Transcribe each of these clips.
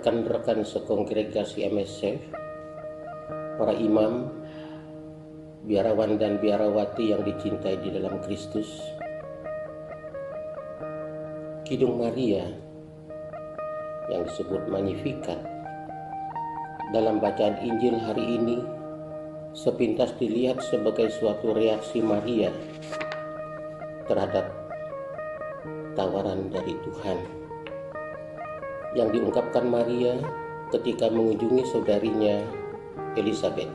rekan-rekan sekongregasi MSF, para imam, biarawan dan biarawati yang dicintai di dalam Kristus. Kidung Maria yang disebut Magnificat dalam bacaan Injil hari ini sepintas dilihat sebagai suatu reaksi Maria terhadap tawaran dari Tuhan yang diungkapkan Maria ketika mengunjungi saudarinya Elizabeth.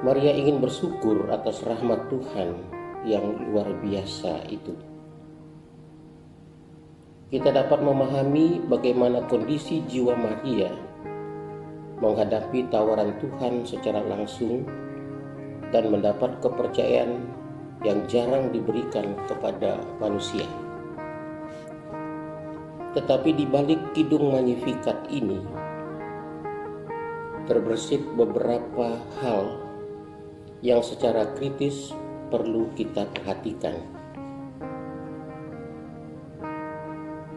Maria ingin bersyukur atas rahmat Tuhan yang luar biasa itu. Kita dapat memahami bagaimana kondisi jiwa Maria menghadapi tawaran Tuhan secara langsung dan mendapat kepercayaan yang jarang diberikan kepada manusia. Tetapi di balik kidung Magnificat ini terbersit beberapa hal yang secara kritis perlu kita perhatikan.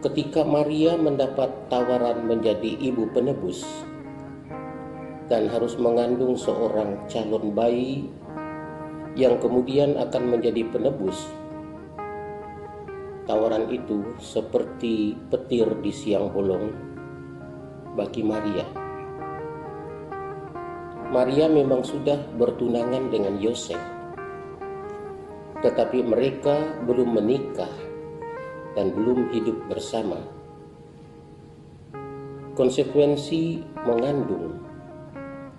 Ketika Maria mendapat tawaran menjadi ibu penebus dan harus mengandung seorang calon bayi yang kemudian akan menjadi penebus, tawaran itu seperti petir di siang bolong bagi Maria. Maria memang sudah bertunangan dengan Yosef, tetapi mereka belum menikah dan belum hidup bersama. Konsekuensi mengandung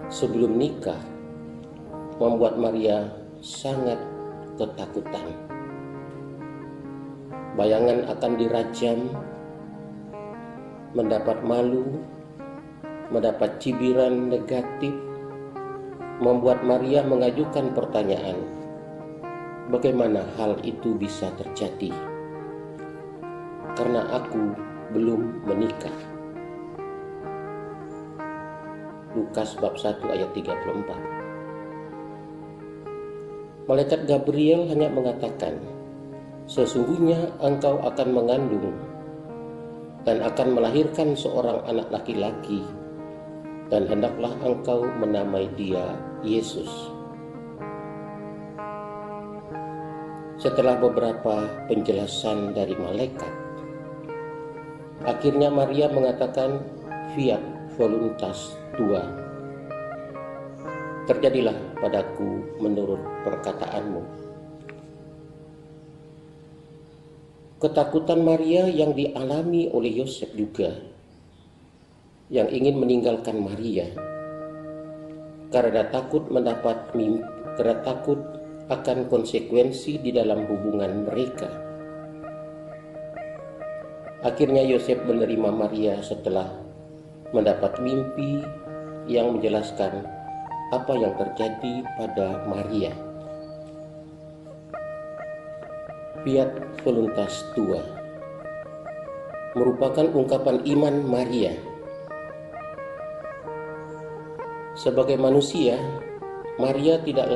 sebelum nikah membuat Maria sangat ketakutan. Bayangan akan dirajam, mendapat malu, mendapat cibiran negatif, membuat Maria mengajukan pertanyaan, bagaimana hal itu bisa terjadi? Karena aku belum menikah. Lukas bab 1 ayat 34. Malaikat Gabriel hanya mengatakan, sesungguhnya engkau akan mengandung dan akan melahirkan seorang anak laki-laki, dan hendaklah engkau menamai dia Yesus. Setelah beberapa penjelasan dari malaikat, akhirnya Maria mengatakan, fiat voluntas tua, terjadilah padaku menurut perkataanmu. Ketakutan Maria yang dialami oleh Yosef juga, yang ingin meninggalkan Maria karena takut mendapat mimpi, karena takut akan konsekuensi di dalam hubungan mereka. Akhirnya Yosef menerima Maria setelah mendapat mimpi yang menjelaskan apa yang terjadi pada Maria. Fiat voluntas tua merupakan ungkapan iman Maria. Sebagai manusia, Maria tidak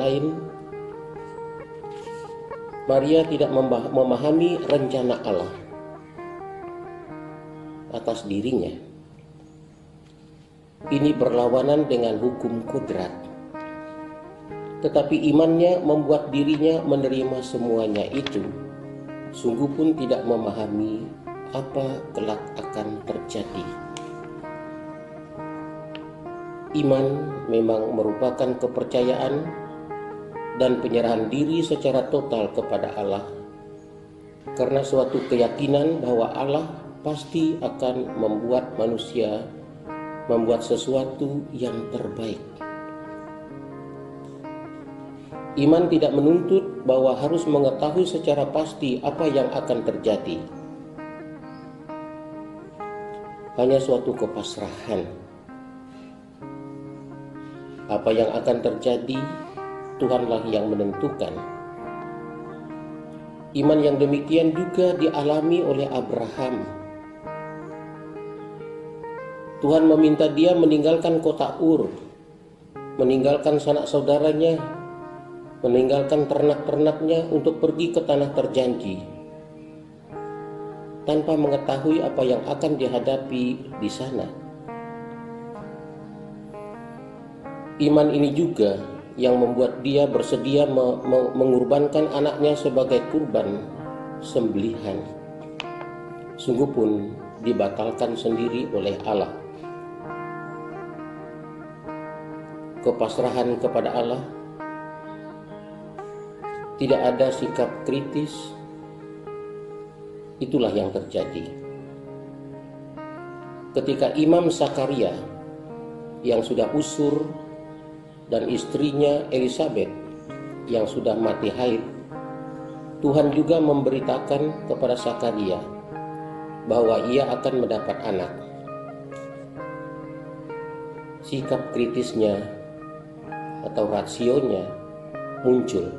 memahami rencana Allah atas dirinya. Ini berlawanan dengan hukum kodrat. Tetapi imannya membuat dirinya menerima semuanya itu, sungguh pun tidak memahami apa kelak akan terjadi. Iman memang merupakan kepercayaan dan penyerahan diri secara total kepada Allah, karena suatu keyakinan bahwa Allah pasti akan membuat manusia membuat sesuatu yang terbaik. Iman tidak menuntut bahwa harus mengetahui secara pasti apa yang akan terjadi. Hanya suatu kepasrahan. Apa yang akan terjadi, Tuhanlah yang menentukan. Iman yang demikian juga dialami oleh Abraham. Tuhan meminta dia meninggalkan kota Ur, meninggalkan sanak saudaranya, meninggalkan ternak-ternaknya untuk pergi ke tanah terjanji. tanpa mengetahui apa yang akan dihadapi di sana. Iman ini juga yang membuat dia bersedia mengorbankan anaknya sebagai kurban sembelihan. Sungguh pun dibatalkan sendiri oleh Allah. Kepasrahan kepada Allah, tidak ada sikap kritis, itulah yang terjadi. Ketika Imam Zakaria yang sudah usur dan istrinya Elizabeth yang sudah mati haid, Tuhan juga memberitakan kepada Zakaria bahwa ia akan mendapat anak. Sikap kritisnya atau rasionya muncul,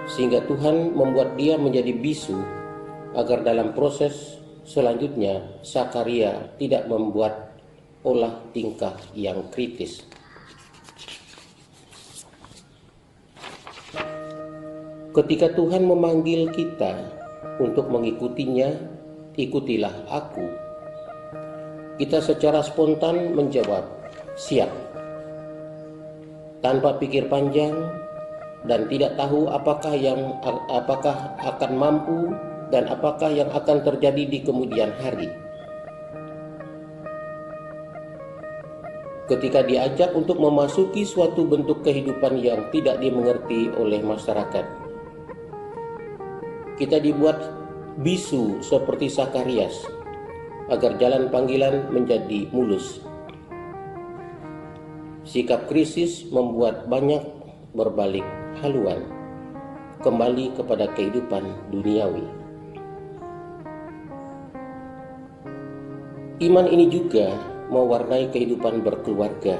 sehingga Tuhan membuat dia menjadi bisu agar dalam proses selanjutnya Zakaria tidak membuat olah tingkah yang kritis. Ketika Tuhan memanggil kita untuk mengikutinya, ikutilah aku, kita secara spontan menjawab, siap. Tanpa pikir panjang dan tidak tahu apakah akan mampu dan apakah yang akan terjadi di kemudian hari. Ketika diajak untuk memasuki suatu bentuk kehidupan yang tidak dimengerti oleh masyarakat, kita dibuat bisu seperti Zakarias agar jalan panggilan menjadi mulus. Sikap krisis membuat banyak berbalik haluan kembali kepada kehidupan duniawi. Iman ini juga mewarnai kehidupan berkeluarga.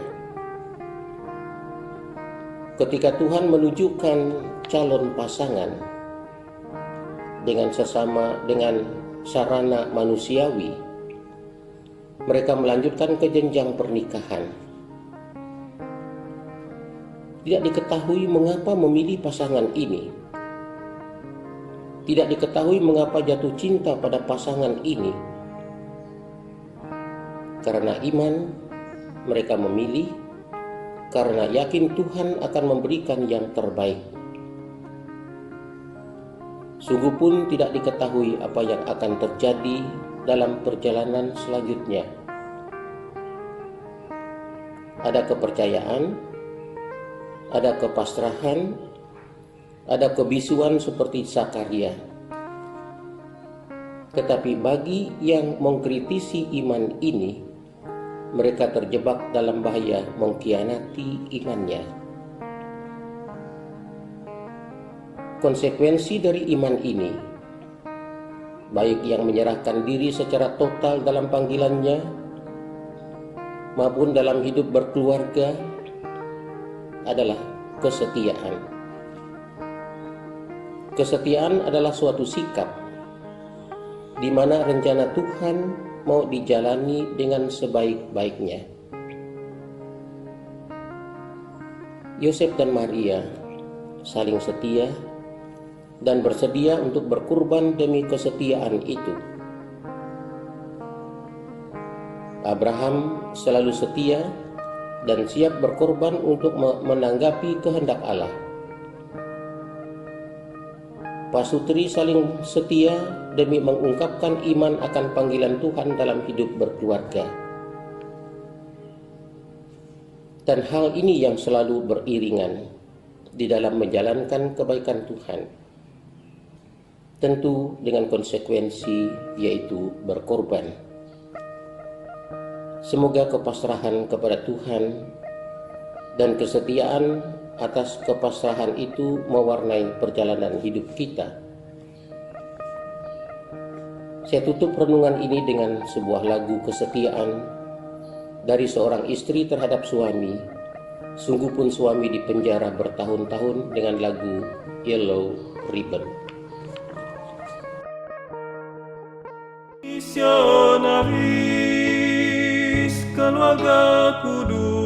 Ketika Tuhan menunjukkan calon pasangan dengan sarana manusiawi, mereka melanjutkan ke jenjang pernikahan. Tidak diketahui mengapa memilih pasangan ini. Tidak diketahui mengapa jatuh cinta pada pasangan ini. Karena iman, mereka memilih karena yakin Tuhan akan memberikan yang terbaik. Sungguh pun tidak diketahui apa yang akan terjadi dalam perjalanan selanjutnya. Ada kepercayaan, ada kepasrahan, ada kebisuan seperti Zakaria. Tetapi bagi yang mengkritisi iman ini, mereka terjebak dalam bahaya mengkhianati imannya. Konsekuensi dari iman ini, baik yang menyerahkan diri secara total dalam panggilannya, maupun dalam hidup berkeluarga, adalah kesetiaan. Kesetiaan adalah suatu sikap di mana rencana Tuhan mau dijalani dengan sebaik-baiknya. Yosef dan Maria saling setia dan bersedia untuk berkurban demi kesetiaan itu. Abraham selalu setia dan siap berkorban untuk menanggapi kehendak Allah. Pasutri saling setia demi mengungkapkan iman akan panggilan Tuhan dalam hidup berkeluarga. Dan hal ini yang selalu beriringan di dalam menjalankan kebaikan Tuhan. Tentu dengan konsekuensi yaitu berkorban. Semoga kepasrahan kepada Tuhan dan kesetiaan atas kepasrahan itu mewarnai perjalanan hidup kita. Saya tutup renungan ini dengan sebuah lagu kesetiaan dari seorang istri terhadap suami. Sungguh pun suami dipenjara bertahun-tahun dengan lagu Yellow Ribbon. Misionaris keluarga kudus